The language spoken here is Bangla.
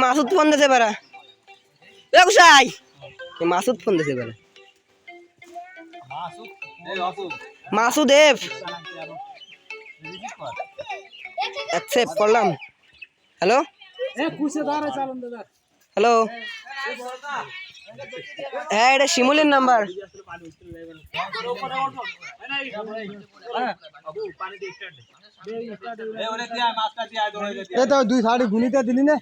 মাসুদ ফোন দিতে পারা কুসাই মাসুদ ফোন দিতে পারা মাসুদ অ্যাকসেপ্ট করলাম। হ্যালো হ্যালো, হ্যাঁ এটা শিমুলের নাম্বার। দুই সাড়ে গুনিতে দিলি না।